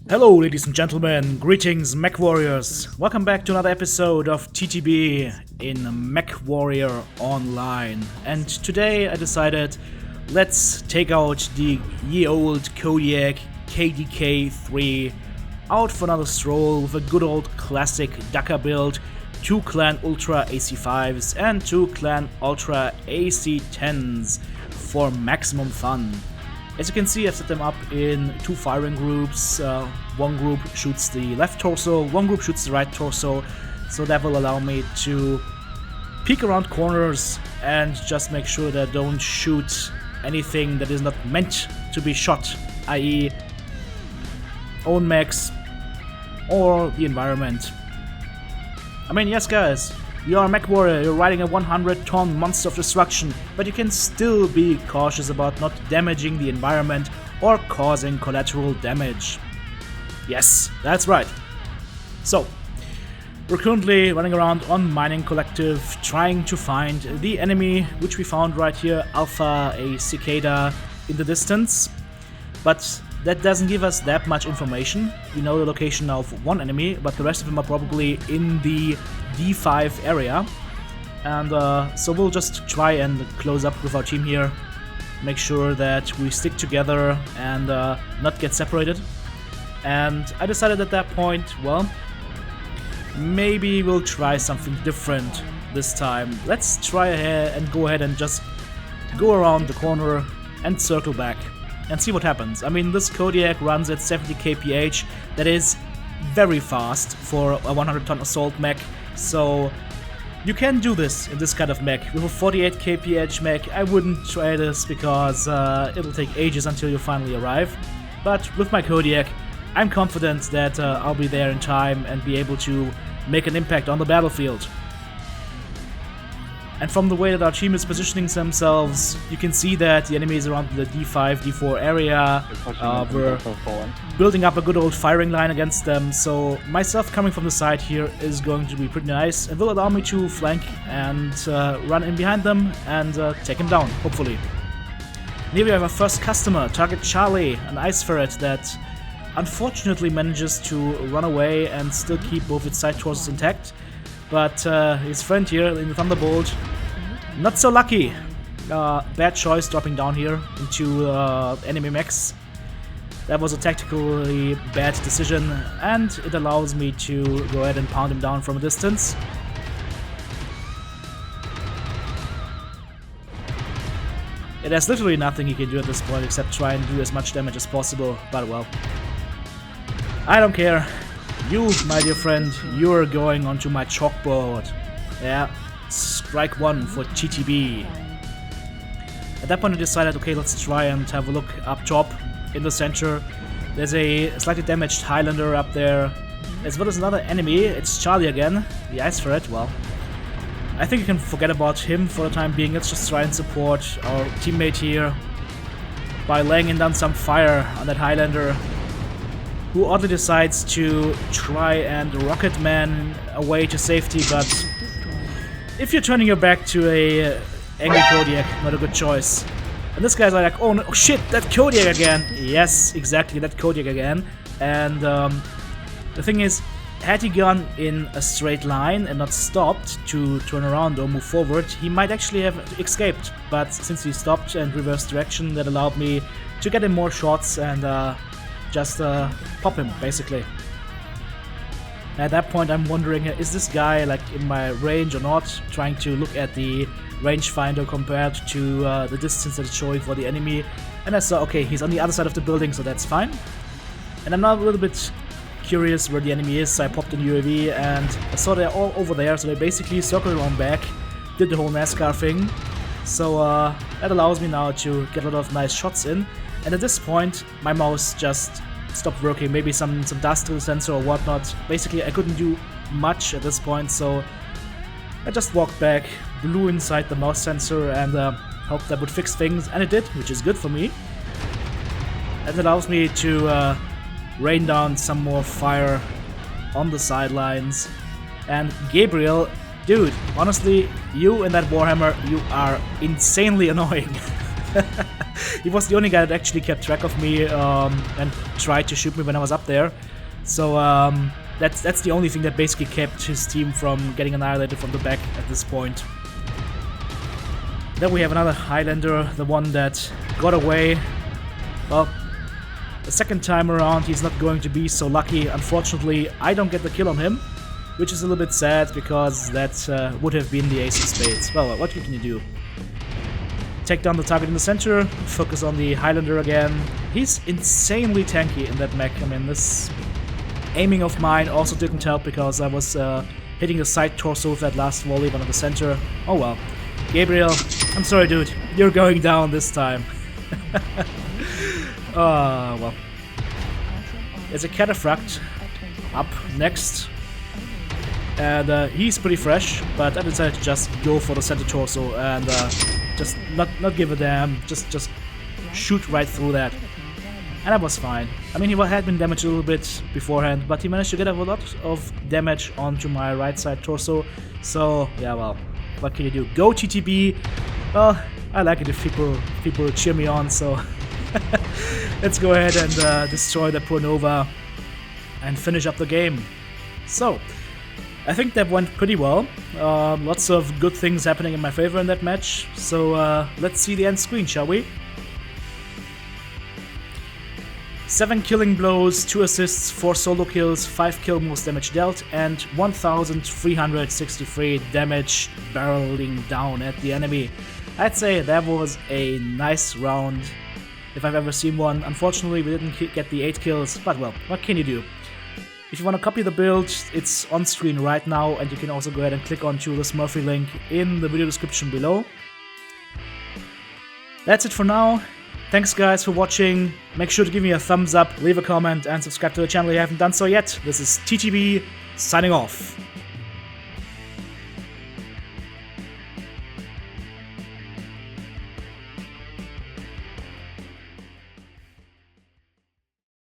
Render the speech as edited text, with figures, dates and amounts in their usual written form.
Hello ladies and gentlemen, greetings MechWarriors. Welcome back to another episode of TTB in MechWarrior Online. And today I decided let's take out the ye old Kodiak KDK-3 out for another stroll with a good old classic Dakka build, 2 Clan Ultra AC5s and 2 Clan Ultra AC10s for maximum fun. As you can see, I've set them up in 2 firing groups. One group shoots the left torso, one group shoots the right torso, so that will allow me to peek around corners and just make sure that I don't shoot anything that is not meant to be shot, i.e. own mechs or the environment. I mean, yes guys, you are a MechWarrior, you're riding a 100-ton monster of destruction, but you can still be cautious about not damaging the environment or causing collateral damage. Yes, that's right. So, we're currently running around on Mining Collective, trying to find the enemy, which we found right here, Alpha, a cicada in the distance. But that doesn't give us that much information. We know the location of one enemy, but the rest of them are probably in the D5 area. And so we'll just try and close up with our team here. Make sure that we stick together and not get separated. And I decided at that point, well, maybe we'll try something different this time. Let's try ahead and go ahead and just go around the corner and circle back and see what happens. I mean, this Kodiak runs at 70 kph. That is very fast for a 100-ton assault mech. So you can do this in this kind of mech. With a 48 kph mech, I wouldn't try this because it'll take ages until you finally arrive. But with my Kodiak, I'm confident that I'll be there in time and be able to make an impact on the battlefield. And from the way that our team is positioning themselves, you can see that the enemy is around the D5, D4 area. We're building up a good old firing line against them, so myself coming from the side here is going to be pretty nice and will allow me to flank and run in behind them and take him down, hopefully. And here we have our first customer, Target Charlie, an ice ferret that unfortunately manages to run away and still keep both its side torsos intact. But his friend here in the Thunderbolt, not so lucky. Bad choice dropping down here into enemy mechs. That was a tactically bad decision, and it allows me to go ahead and pound him down from a distance. There's literally nothing he can do at this point except try and do as much damage as possible, but well. I don't care. You, my dear friend, you're going onto my chalkboard. Yeah, strike 1 for TTB. At that point I decided, okay, let's try and have a look up top in the center. There's a slightly damaged Highlander up there, as well as another enemy. It's Charlie again, the ice ferret. Well, I think you can forget about him for the time being. Let's just try and support our teammate here by laying down some fire on that Highlander, who oddly decides to try and rocket man away to safety, but if you're turning your back to a angry Kodiak, not a good choice. And this guy's like, oh no, oh shit, that Kodiak again! Yes, exactly, that Kodiak again. And the thing is, had he gone in a straight line and not stopped to turn around or move forward, he might actually have escaped. But since he stopped and reversed direction, that allowed me to get in more shots and just pop him, basically. At that point I'm wondering, is this guy like in my range or not? Trying to look at the rangefinder compared to the distance that it's showing for the enemy. And I saw, okay, he's on the other side of the building, so that's fine. And I'm now a little bit curious where the enemy is, so I popped in UAV and I saw they're all over there, so they basically circled around back, did the whole NASCAR thing. So that allows me now to get a lot of nice shots in. And at this point, my mouse just stopped working. Maybe some dust to the sensor or whatnot. Basically, I couldn't do much at this point, so I just walked back, blew inside the mouse sensor, and hoped that would fix things. And it did, which is good for me. That allows me to rain down some more fire on the sidelines. And Gabriel, dude, honestly, you and that Warhammer, you are insanely annoying. He was the only guy that actually kept track of me and tried to shoot me when I was up there. So that's the only thing that basically kept his team from getting annihilated from the back at this point. Then we have another Highlander, the one that got away. Well, the second time around he's not going to be so lucky. Unfortunately, I don't get the kill on him, which is a little bit sad because that would have been the ace of spades. Well, what can you do? Take down the target in the center, focus on the Highlander again. He's insanely tanky in that mech. I mean, this aiming of mine also didn't help because I was hitting the side torso with that last volley, one at the center. Oh well. Gabriel, I'm sorry dude, you're going down this time. Well. There's a Cataphract up next. And he's pretty fresh, but I decided to just go for the center torso and just not give a damn, just shoot right through that. And that was fine. I mean, he had been damaged a little bit beforehand, but he managed to get a lot of damage onto my right side torso. So, yeah, well, what can you do? Go TTB! Well, I like it if people cheer me on, so let's go ahead and destroy the poor Nova and finish up the game. So, I think that went pretty well. Lots of good things happening in my favor in that match. So let's see the end screen, shall we? 7 killing blows, 2 assists, 4 solo kills, 5 kill most damage dealt, and 1363 damage barreling down at the enemy. I'd say that was a nice round, if I've ever seen one. Unfortunately, we didn't get the 8 kills, but well, what can you do? If you want to copy the build, it's on screen right now, and you can also go ahead and click onto the Smurfy link in the video description below. That's it for now. Thanks guys for watching. Make sure to give me a thumbs up, leave a comment, and subscribe to the channel if you haven't done so yet. This is TTB signing off.